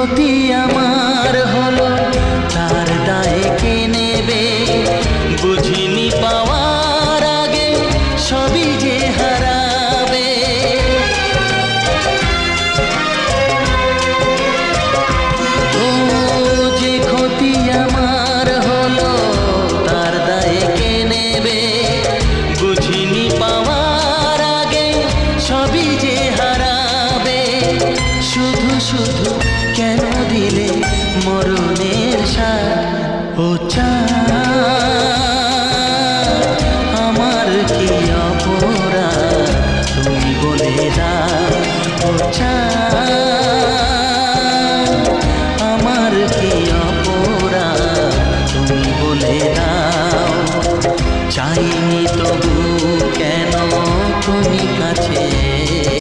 ক্ষতি আমার হলো তার দায়ে কে নেবে? বুঝিনি পাওয়ার আগে সবই যে হারাবে। ও যে ক্ষতি আমার হলো তার দায়ে কে নেবে? বুঝিনি পাওয়ার আগে সবই যে হারাবে। শুধু শুধু কেন দিলে মরণের সাথ? ও চাঁদ, আমার কি অপরাধ তুমি বলে দাও। ও চাঁদ,